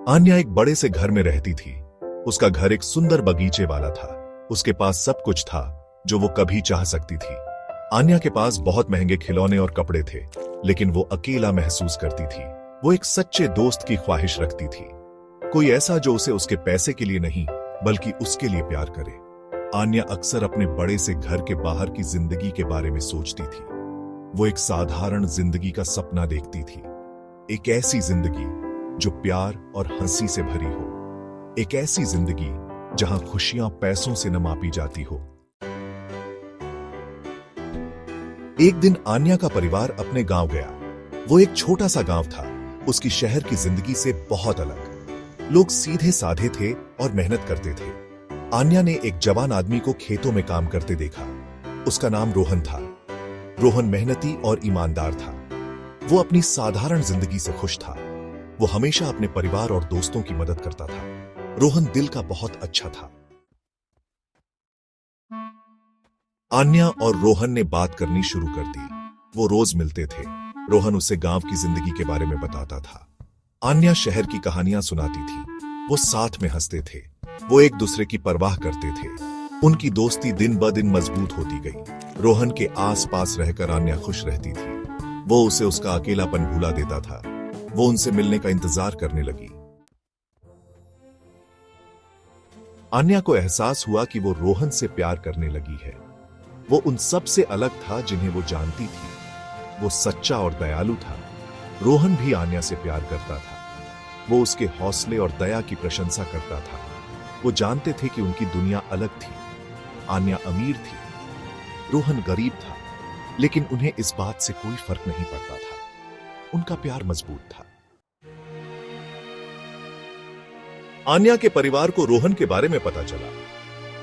आन्या एक बड़े से घर में रहती थी। उसका घर एक सुंदर बगीचे वाला था। उसके पास सब कुछ था जो वो कभी चाह सकती थी। आन्या के पास बहुत महंगे खिलौने और कपड़े थे, लेकिन वो अकेला महसूस करती थी। वो एक सच्चे दोस्त की ख्वाहिश रखती थी, कोई ऐसा जो उसे उसके पैसे के लिए नहीं बल्कि उसके लिए प्यार करे। आन्या अक्सर अपने बड़े से घर के बाहर की जिंदगी के बारे में सोचती थी। वो एक साधारण जिंदगी का सपना देखती थी, एक ऐसी जिंदगी जो प्यार और हंसी से भरी हो, एक ऐसी जिंदगी जहां खुशियां पैसों से न मापी जाती हो। एक दिन आन्या का परिवार अपने गांव गया। वो एक छोटा सा गांव था, उसकी शहर की जिंदगी से बहुत अलग। लोग सीधे साधे थे और मेहनत करते थे। आन्या ने एक जवान आदमी को खेतों में काम करते देखा। उसका नाम रोहन था। रोहन मेहनती और ईमानदार था। वो अपनी साधारण जिंदगी से खुश था। वो हमेशा अपने परिवार और दोस्तों की मदद करता था। रोहन दिल का बहुत अच्छा था। आन्या और रोहन ने बात करनी शुरू कर दी। वो रोज मिलते थे। रोहन उसे गांव की जिंदगी के बारे में बताता था। आन्या शहर की कहानियां सुनाती थी। वो साथ में हंसते थे। वो एक दूसरे की परवाह करते थे। उनकी दोस्ती दिन ब दिन मजबूत होती गई। रोहन के आसपास रहकर आन्या खुश रहती थी। वो उसे उसका अकेलापन भुला देता था। वो उनसे मिलने का इंतजार करने लगी। आन्या को एहसास हुआ कि वो रोहन से प्यार करने लगी है। वो उन सब से अलग था जिन्हें वो जानती थी। वो सच्चा और दयालु था। रोहन भी आन्या से प्यार करता था। वो उसके हौसले और दया की प्रशंसा करता था। वो जानते थे कि उनकी दुनिया अलग थी। आन्या अमीर थी, रोहन गरीब था, लेकिन उन्हें इस बात से कोई फर्क नहीं पड़ता था। उनका प्यार मजबूत था। आन्या के परिवार को रोहन के बारे में पता चला।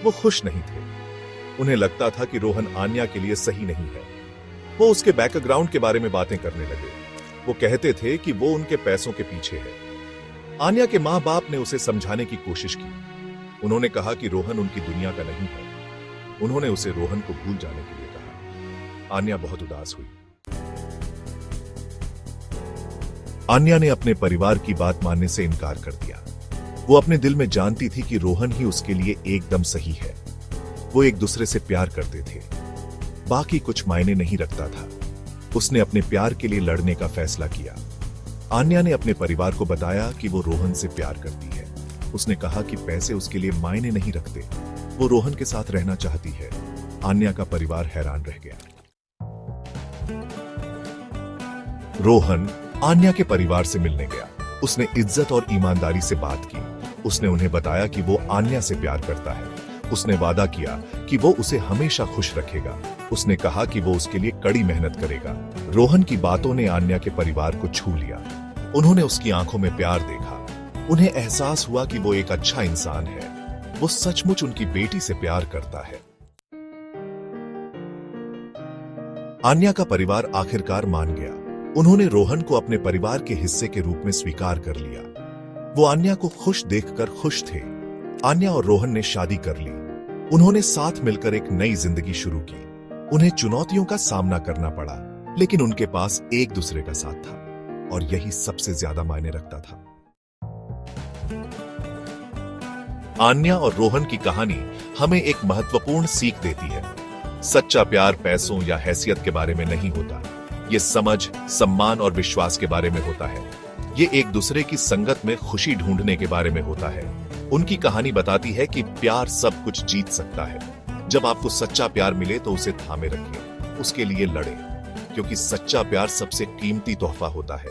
वो खुश नहीं थे। उन्हें लगता था कि रोहन आन्या के लिए सही नहीं है। वो उसके बैकग्राउंड के बारे में बातें करने लगे। वो कहते थे कि वो उनके पैसों के पीछे है। आन्या के मां बाप ने उसे समझाने की कोशिश की। उन्होंने कहा कि रोहन उनकी दुनिया का नहीं है। उन्होंने उसे रोहन को भूल जाने के लिए कहा। आन्या बहुत उदास हुई। आन्या ने अपने परिवार की बात मानने से इनकार कर दिया। वो अपने दिल में जानती थी कि रोहन ही उसके लिए एकदम सही है। वो एक दूसरे से प्यार करते थे। बाकी कुछ मायने नहीं रखता था। उसने अपने प्यार के लिए लड़ने का फैसला किया। आन्या ने अपने परिवार को बताया कि वो रोहन से प्यार करती है। उसने कहा कि पैसे उसके लिए मायने नहीं रखते। वो रोहन के साथ रहना चाहती है। आन्या का परिवार हैरान रह गया। रोहन आन्या के परिवार से मिलने गया। उसने इज्जत और ईमानदारी से बात की। उसने उन्हें बताया कि वो आन्या से प्यार करता है। उसने वादा किया कि वो उसे हमेशा खुश रखेगा। उसने कहा कि वो उसके लिए कड़ी मेहनत करेगा। रोहन की बातों ने आन्या के परिवार को छू लिया। उन्होंने उसकी आंखों में प्यार देखा। उन्हें एहसास हुआ कि वो एक अच्छा इंसान है। वो सचमुच उनकी बेटी से प्यार करता है। आन्या का परिवार आखिरकार मान गया। उन्होंने रोहन को अपने परिवार के हिस्से के रूप में स्वीकार कर लिया। वो आन्या को खुश देखकर खुश थे। आन्या और रोहन ने शादी कर ली। उन्होंने साथ मिलकर एक नई जिंदगी शुरू की। उन्हें चुनौतियों का सामना करना पड़ा, लेकिन उनके पास एक दूसरे का साथ था, और यही सबसे ज्यादा मायने रखता था। आन्या और रोहन की कहानी हमें एक महत्वपूर्ण सीख देती है। सच्चा प्यार पैसों या हैसियत के बारे में नहीं होता। ये समझ, सम्मान और विश्वास के बारे में होता है। ये एक दूसरे की संगत में खुशी ढूंढने के बारे में होता है। उनकी कहानी बताती है कि प्यार सब कुछ जीत सकता है। जब आपको सच्चा प्यार मिले तो उसे थामे रखिए, उसके लिए लड़ें, क्योंकि सच्चा प्यार सबसे कीमती तोहफा होता है।